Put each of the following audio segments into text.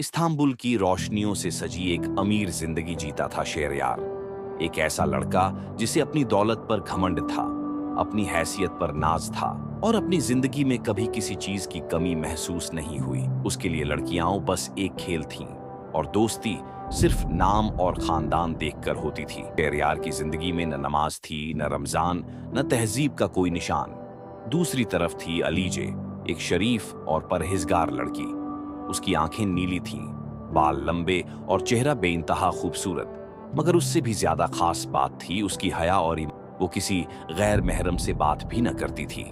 Istanbul की रोशनियों से सजी एक अमीर जिंदगी जीता था शेरयार। एक ऐसा लड़का जिसे अपनी दौलत पर घमंड था, अपनी हैसियत पर नाज था और अपनी जिंदगी में कभी किसी चीज की कमी महसूस नहीं हुई। उसके लिए लड़कियां बस एक खेल थीं और दोस्ती सिर्फ नाम और खानदान देखकर होती थी। शेरयार की जिंदगी में न नमाज थी, न रमजान, न तहजीब का कोई निशान। दूसरी तरफ थी अलीजे, एक शरीफ और परहेजगार लड़की। उसकी आंखें नीली थीं, बाल लंबे और चेहरा बेइंतहा खूबसूरत। मगर उससे भी ज्यादा खास बात थी उसकी हया और वो किसी गैर महरम से बात भी न करती थी।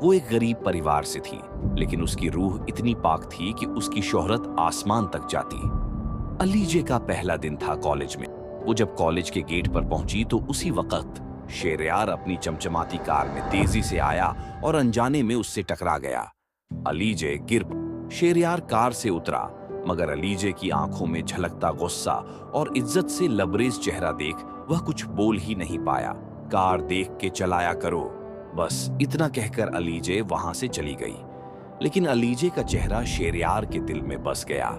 वो एक गरीब परिवार से थी, लेकिन उसकी रूह इतनी पाक थी कि उसकी शोहरत आसमान तक जाती। अलीजे का पहला दिन था कॉलेज में। वो जब कॉलेज के गेट पर पहुंची तो उसी वक्त शेरयार अपनी चमचमाती कार में तेजी से आया और अनजाने में उससे टकरा गया। अलीजे गिर शेरयार कार से उतरा, मगर अलीजे की आंखों में झलकता गुस्सा और इज्जत से लबरेज चेहरा देख वह कुछ बोल ही नहीं पाया। कार देख के चलाया करो, बस इतना कहकर अलीजे वहां से चली गई। लेकिन अलीजे का चेहरा शेरयार के दिल में बस गया।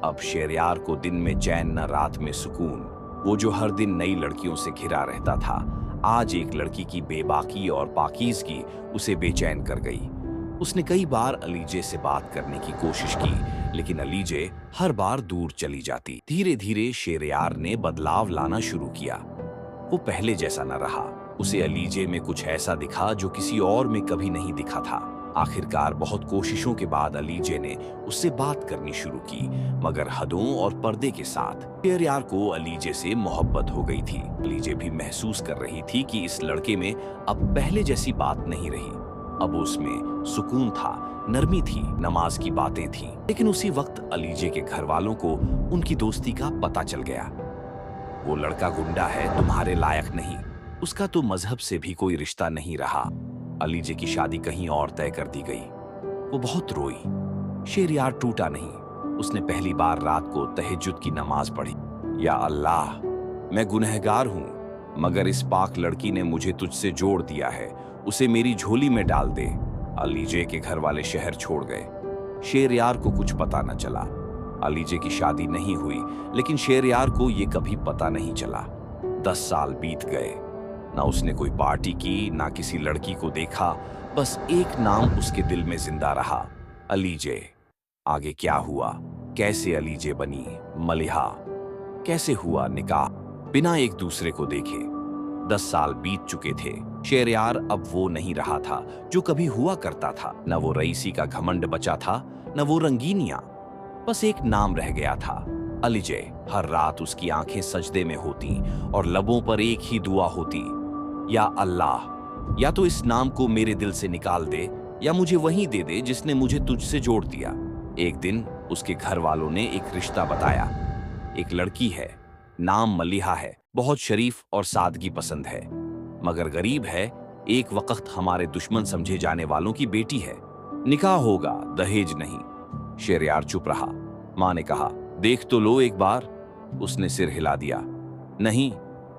अब शेरयार को दिन में चैन न रात में सुकून। वो जो हर दिन नई लड़कियों से घिरा रहता था, आज एक लड़की की बेबाकी और पाकीज़गी उसे बेचैन कर गई। उसने कई बार अलीजे से बात करने की कोशिश की, लेकिन अलीजे हर बार दूर चली जाती। धीरे धीरे शेरयार ने बदलाव लाना शुरू किया। वो पहले जैसा न रहा। उसे अलीजे में कुछ ऐसा दिखा जो किसी और में कभी नहीं दिखा था। आखिरकार बहुत कोशिशों के बाद अलीजे ने उससे बात करनी शुरू की, मगर हदों और पर्दे के साथ। शेरयार को अलीजे से मोहब्बत हो गई थी। अलीजे भी महसूस कर रही थी कि इस लड़के में अब पहले जैसी बात नहीं रही। अब उसमें सुकून था, नरमी थी, नमाज की बातें थीं। लेकिन उसी वक्त अलीजे के घर वालों को उनकी दोस्ती का पता चल गया। वो लड़का गुंडा है, तुम्हारे लायक नहीं। उसका तो मजहब से भी कोई रिश्ता नहीं रहा। अलीजे की शादी कहीं और तय कर दी गई। वो बहुत रोई। शेरयार टूटा नहीं। उसने पहली बार रात को तहज्जुद की नमाज पढ़ी। या अल्लाह, मैं गुनहगार हूं, मगर इस पाक लड़की ने मुझे तुझसे जोड़ दिया है, उसे मेरी झोली में डाल दे। अलीजे के घर वाले शहर छोड़ गए। शेरयार को कुछ पता न चला। अलीजे की शादी नहीं हुई, लेकिन शेरयार को ये कभी पता नहीं चला। 10 साल बीत गए। ना उसने कोई पार्टी की, ना किसी लड़की को देखा। बस एक नाम उसके दिल में जिंदा रहा, अलीजे। आगे क्या हुआ, कैसे अलीजे बनी मलिहा, कैसे हुआ निकाह, बिना एक दूसरे को देखे। 10 साल बीत चुके थे। शेरयार अब वो नहीं रहा था जो कभी हुआ करता था। न वो रईसी का घमंड बचा था, न वो रंगीनियां। बस एक नाम रह गया था, अलीजे। हर रात उसकी आंखें सजदे में होती और लबों पर एक ही दुआ होती, या अल्लाह, या तो इस नाम को मेरे दिल से निकाल दे, या मुझे वही दे दे जिसने मुझे तुझसे जोड़ दिया। एक दिन उसके घर वालों ने एक रिश्ता बताया। एक लड़की है, नाम मलिहा है, बहुत शरीफ और सादगी पसंद है, मगर गरीब है। एक वक्त हमारे दुश्मन समझे जाने वालों की बेटी है। निकाह होगा, दहेज नहीं। शेरयार चुप रहा। मां ने कहा, देख तो लो एक बार। उसने सिर हिला दिया। नहीं,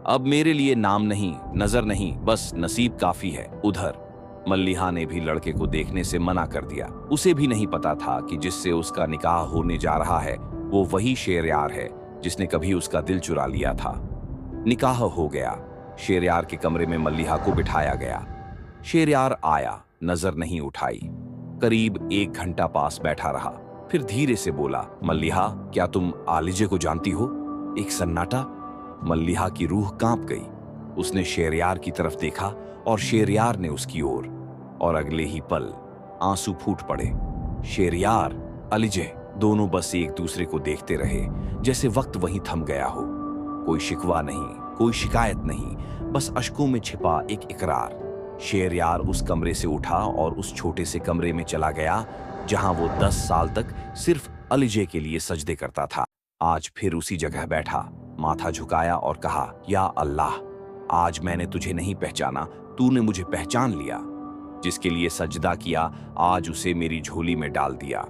अब मेरे लिए नाम नहीं, नजर नहीं, बस नसीब काफी है। उधर मल्लिहा ने भी लड़के को देखने से मना कर दिया। उसे भी नहीं पता था कि जिससे उसका निकाह होने जा रहा है वो वही शेरयार है जिसने कभी उसका दिल चुरा लिया था। निकाह हो गया। शेरयार के कमरे में मल्लिहा को बिठाया गया। शेरयार आया, नजर नहीं उठाई। करीब 1 घंटा पास बैठा रहा, फिर धीरे से बोला, मल्लिहा, क्या तुम आलिजे को जानती हो? एक सन्नाटा। मल्लिहा की रूह कांप गई। उसने शेरयार की तरफ देखा और शेरयार ने उसकी ओर, और अगले ही पल आंसू फूट पड़े। शेरयार, अलीजे, दोनों बस एक दूसरे को देखते रहे, जैसे वक्त वहीं थम गया हो। कोई शिकवा नहीं, कोई शिकायत नहीं, बस अश्कों में छिपा एक इकरार। शेरयार उस कमरे से उठा और उस छोटे से कमरे में चला गया जहां वो 10 साल तक सिर्फ अलीजे के लिए सजदे करता था। आज फिर उसी जगह बैठा, माथा झुकाया और कहा, या अल्लाह, आज मैंने तुझे नहीं पहचाना, तूने मुझे पहचान लिया। जिसके लिए सजदा किया, आज उसे मेरी झोली में डाल दिया।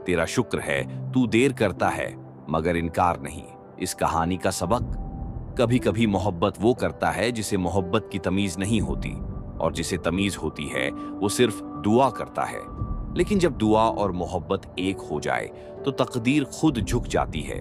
तेरा शुक्र है, तू देर करता है मगर इनकार नहीं। इस कहानी का सबक, कभी कभी मोहब्बत वो करता है जिसे मोहब्बत की तमीज नहीं होती, और जिसे तमीज होती है वो सिर्फ दुआ करता है। लेकिन जब दुआ और मोहब्बत एक हो जाए तो तकदीर खुद झुक जाती है